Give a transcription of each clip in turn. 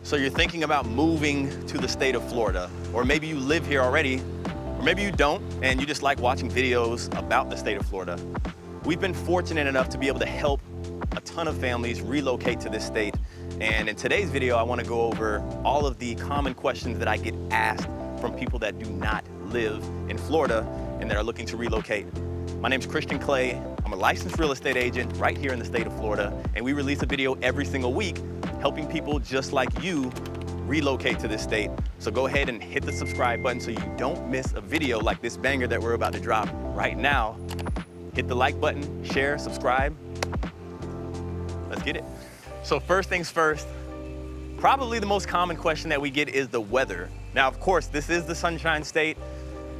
So you're thinking about moving to the state of Florida, or maybe you live here already, or maybe you don't, and you just like watching videos about the state of Florida. We've been fortunate enough to be able to help a ton of families relocate to this state. And in today's video, I want to go over all of the common questions that I get asked from people that do not live in Florida and that are looking to relocate. My name's Christian Clay. I'm a licensed real estate agent right here in the state of Florida, and we release a video every single week helping people just like you relocate to this state. So go ahead and hit the subscribe button so you don't miss a video like this banger that we're about to drop right now. Hit the like button, share, subscribe. Let's get it. So first things first, probably the most common question that we get is the weather. Now, of course, this is the Sunshine State.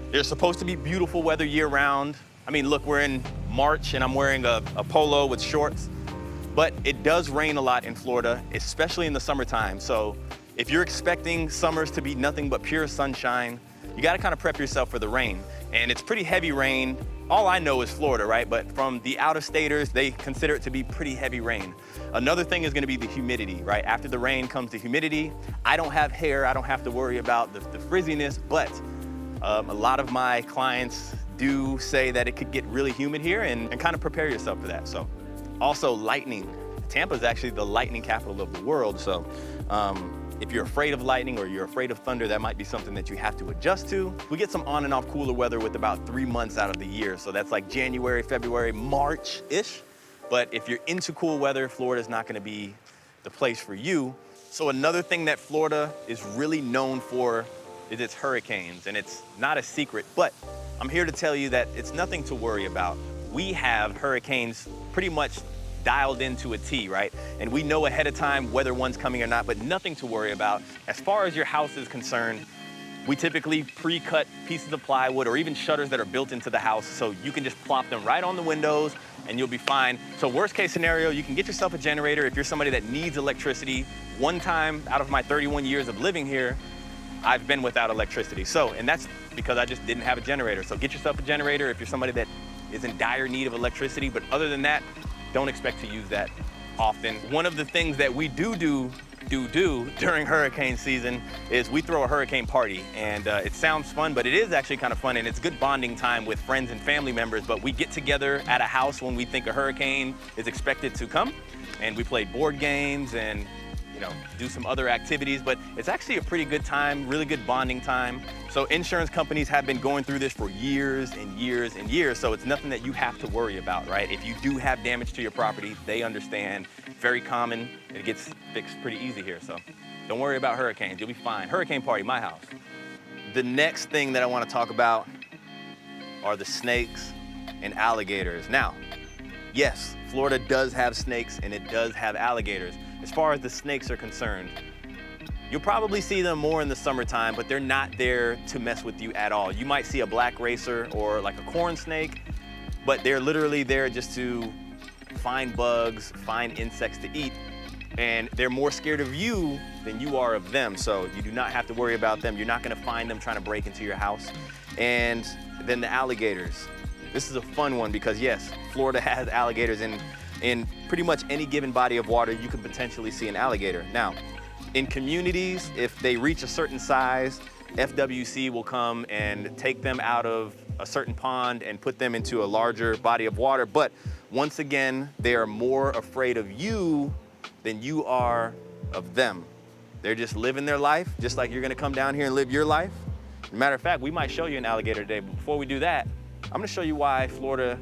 There's supposed to be beautiful weather year round. I mean, look, we're in March and I'm wearing a polo with shorts, but it does rain a lot in Florida, especially in the summertime. So if you're expecting summers to be nothing but pure sunshine, you gotta kind of prep yourself for the rain. And it's pretty heavy rain. All I know is Florida, right? But from the out-of-staters, they consider it to be pretty heavy rain. Another thing is gonna be the humidity, right? After the rain comes the humidity. I don't have hair, I don't have to worry about the frizziness, but a lot of my clients do say that it could get really humid here and kind of prepare yourself for that. So also lightning. Tampa is actually the lightning capital of the world. So if you're afraid of lightning or you're afraid of thunder, that might be something that you have to adjust to. We get some on and off cooler weather with about 3 months out of the year. So that's like January, February, March-ish. But if you're into cool weather, Florida's not gonna be the place for you. So another thing that Florida is really known for is its hurricanes. And it's not a secret, but I'm here to tell you that it's nothing to worry about. We have hurricanes pretty much dialed into a T, right? And we know ahead of time whether one's coming or not, but nothing to worry about. As far as your house is concerned, we typically pre-cut pieces of plywood or even shutters that are built into the house, so you can just plop them right on the windows and you'll be fine. So worst case scenario, you can get yourself a generator if you're somebody that needs electricity. One time out of my 31 years of living here, I've been without electricity. So, and that's because I just didn't have a generator. So get yourself a generator if you're somebody that is in dire need of electricity, but other than that, don't expect to use that often. One of the things that we do during hurricane season is we throw a hurricane party. And it sounds fun, but it is actually kind of fun, and it's good bonding time with friends and family members. But we get together at a house when we think a hurricane is expected to come, and we play board games and do some other activities, but it's actually a pretty good time, really good bonding time. So insurance companies have been going through this for years and years and years, so it's nothing that you have to worry about, right? If you do have damage to your property, they understand. Very common. It gets fixed pretty easy here, so don't worry about hurricanes. You'll be fine. Hurricane party, my house. The next thing that I want to talk about are the snakes and alligators. Now, yes, Florida does have snakes and it does have alligators. As far as the snakes are concerned, you'll probably see them more in the summertime, but they're not there to mess with you at all. You might see a black racer or like a corn snake, but they're literally there just to find bugs, find insects to eat, and they're more scared of you than you are of them. So you do not have to worry about them. You're not gonna find them trying to break into your house. And then the alligators. This is a fun one because yes, Florida has alligators, and in pretty much any given body of water, you can potentially see an alligator. Now, in communities, if they reach a certain size, FWC will come and take them out of a certain pond and put them into a larger body of water. But once again, they are more afraid of you than you are of them. They're just living their life, just like you're gonna come down here and live your life. Matter of fact, we might show you an alligator today, but before we do that, I'm gonna show you why Florida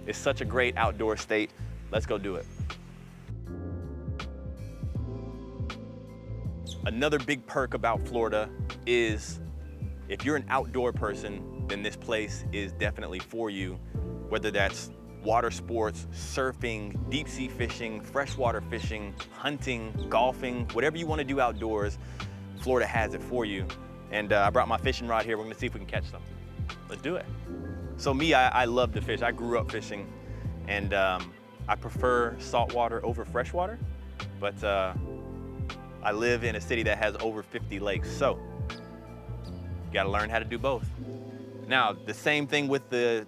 is such a great outdoor state. Let's go do it. Another big perk about Florida is if you're an outdoor person, then this place is definitely for you. Whether that's water sports, surfing, deep sea fishing, freshwater fishing, hunting, golfing, whatever you want to do outdoors, Florida has it for you. And I brought my fishing rod here. We're gonna see if we can catch something. Let's do it. So me, I love to fish. I grew up fishing, and I prefer saltwater over freshwater, but I live in a city that has over 50 lakes, so you gotta learn how to do both. Now, the same thing with the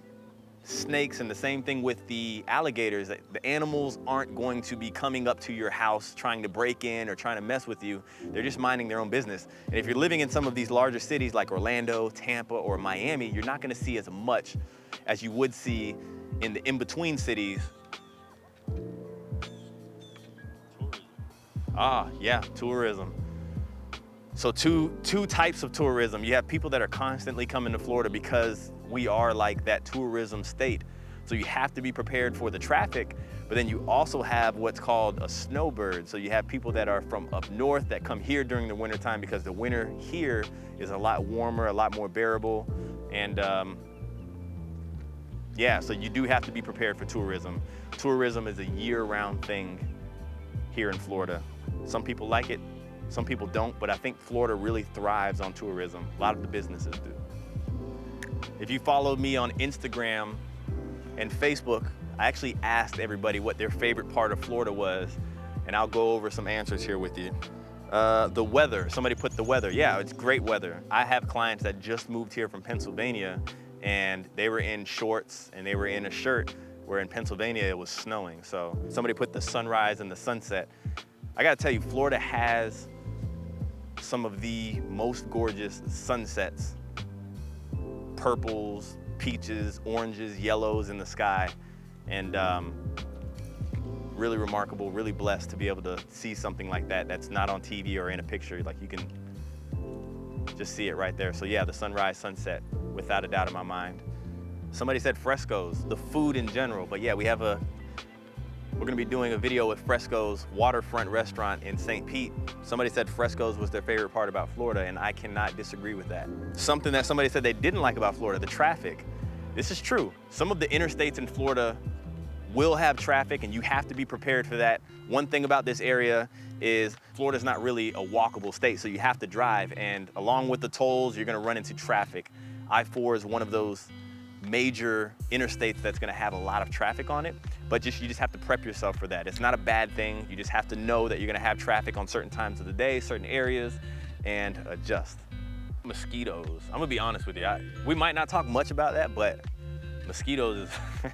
snakes, and the same thing with the alligators. The animals aren't going to be coming up to your house trying to break in or trying to mess with you. They're just minding their own business. And if you're living in some of these larger cities like Orlando, Tampa, or Miami, you're not gonna see as much as you would see in the in-between cities. Yeah, tourism. So two types of tourism. You have people that are constantly coming to Florida because we are like that tourism state. So you have to be prepared for the traffic, but then you also have what's called a snowbird. So you have people that are from up north that come here during the winter time because the winter here is a lot warmer, a lot more bearable. And yeah, so you do have to be prepared for tourism. Tourism is a year-round thing here in Florida. Some people like it, some people don't, but I think Florida really thrives on tourism. A lot of the businesses do. If you follow me on Instagram and Facebook, I actually asked everybody what their favorite part of Florida was, and I'll go over some answers here with you. The weather, somebody put the weather. Yeah, it's great weather. I have clients that just moved here from Pennsylvania, and they were in shorts and they were in a shirt, where in Pennsylvania it was snowing. So somebody put the sunrise and the sunset. I gotta tell you, Florida has some of the most gorgeous sunsets. Purples, peaches, oranges, yellows in the sky. And really remarkable, really blessed to be able to see something like that that's not on TV or in a picture. Like, you can just see it right there. So yeah, the sunrise, sunset, without a doubt in my mind. Somebody said Fresco's, the food in general. But yeah, we're gonna be doing a video with Fresco's waterfront restaurant in St. Pete. Somebody said Fresco's was their favorite part about Florida, and I cannot disagree with that. Something that somebody said they didn't like about Florida, the traffic. This is true. Some of the interstates in Florida will have traffic, and you have to be prepared for that. One thing about this area is Florida's not really a walkable state, so you have to drive, and along with the tolls, you're gonna run into traffic. I-4 is one of those major interstates that's gonna have a lot of traffic on it, but you just have to prep yourself for that. It's not a bad thing. You just have to know that you're gonna have traffic on certain times of the day, certain areas, and adjust. Mosquitoes, I'm gonna be honest with you. We might not talk much about that, but mosquitoes is,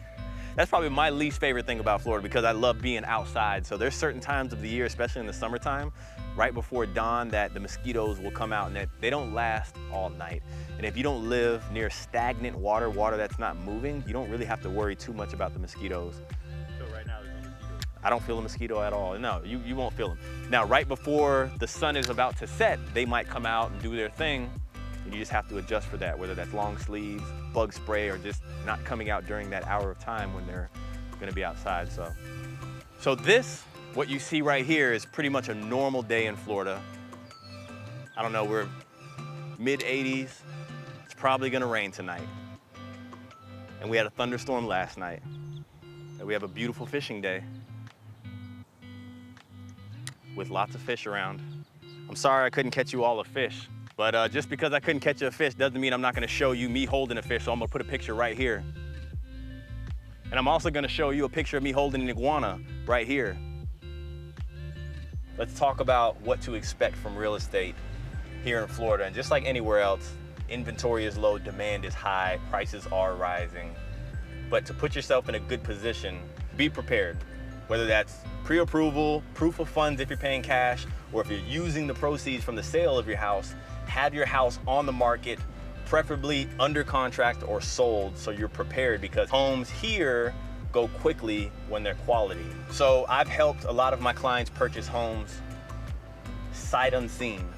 that's probably my least favorite thing about Florida because I love being outside. So there's certain times of the year, especially in the summertime, right before dawn, that the mosquitoes will come out, and that they don't last all night. And if you don't live near stagnant water that's not moving, you don't really have to worry too much about the mosquitoes. So right now there's no mosquitoes? I don't feel a mosquito at all. No, you won't feel them. Now, right before the sun is about to set, they might come out and do their thing, and you just have to adjust for that, whether that's long sleeves, bug spray, or just not coming out during that hour of time when they're gonna be outside. So this, what you see right here, is pretty much a normal day in Florida. I don't know, we're mid-80s. It's probably gonna rain tonight. And we had a thunderstorm last night. And we have a beautiful fishing day with lots of fish around. I'm sorry I couldn't catch you all a fish, but just because I couldn't catch you a fish doesn't mean I'm not gonna show you me holding a fish, so I'm gonna put a picture right here. And I'm also gonna show you a picture of me holding an iguana right here. Let's talk about what to expect from real estate here in Florida. And just like anywhere else, inventory is low, demand is high, prices are rising. But to put yourself in a good position, be prepared. Whether that's pre-approval, proof of funds if you're paying cash, or if you're using the proceeds from the sale of your house, have your house on the market, preferably under contract or sold, so you're prepared, because homes here go quickly when they're quality. So I've helped a lot of my clients purchase homes sight unseen,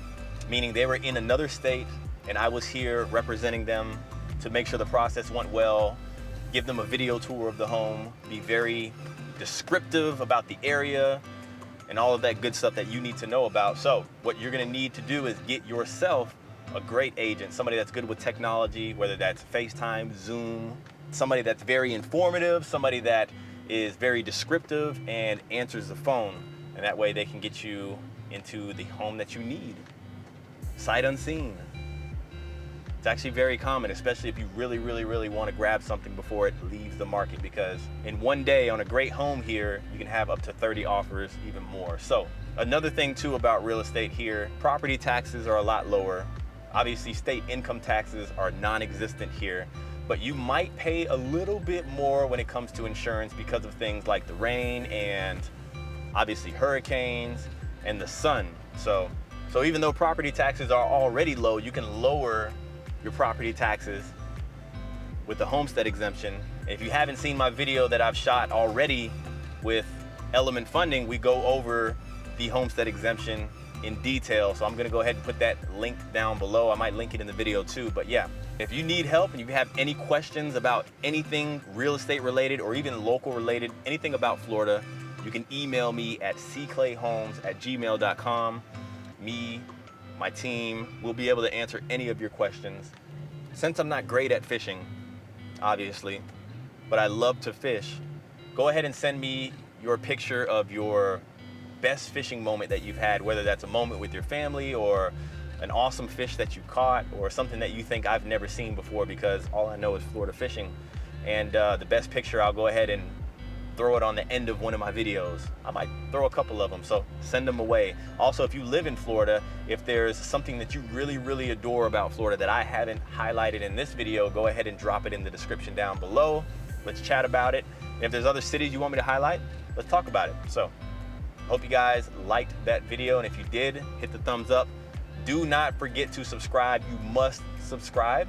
meaning they were in another state and I was here representing them to make sure the process went well, give them a video tour of the home, be very descriptive about the area and all of that good stuff that you need to know about. So what you're gonna need to do is get yourself a great agent, somebody that's good with technology, whether that's FaceTime, Zoom, somebody that's very informative, somebody that is very descriptive and answers the phone. And that way they can get you into the home that you need. Sight unseen. It's actually very common, especially if you really, really, really want to grab something before it leaves the market, because in one day on a great home here, you can have up to 30 offers, even more. So another thing too about real estate here, property taxes are a lot lower. Obviously, state income taxes are non-existent here. but you might pay a little bit more when it comes to insurance because of things like the rain and obviously hurricanes and the sun. So even though property taxes are already low, you can lower your property taxes with the homestead exemption. And if you haven't seen my video that I've shot already with Element Funding, we go over the homestead exemption in detail. So I'm gonna go ahead and put that link down below. I might link it in the video too, but yeah. If you need help and you have any questions about anything real estate related or even local related, anything about Florida, you can email me at cclayhomes@gmail.com. Me, my team, will be able to answer any of your questions. Since I'm not great at fishing, obviously, but I love to fish, go ahead and send me your picture of your best fishing moment that you've had, whether that's a moment with your family or an awesome fish that you caught or something that you think I've never seen before, because all I know is Florida fishing. And the best picture, I'll go ahead and throw it on the end of one of my videos. I might throw a couple of them, so send them away. Also, if you live in Florida, if there's something that you really, really adore about Florida that I haven't highlighted in this video, go ahead and drop it in the description down below. Let's chat about it. If there's other cities you want me to highlight, let's talk about it. So, hope you guys liked that video, and if you did, hit the thumbs up. Do not forget to subscribe. You must subscribe,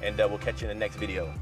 and we'll catch you in the next video.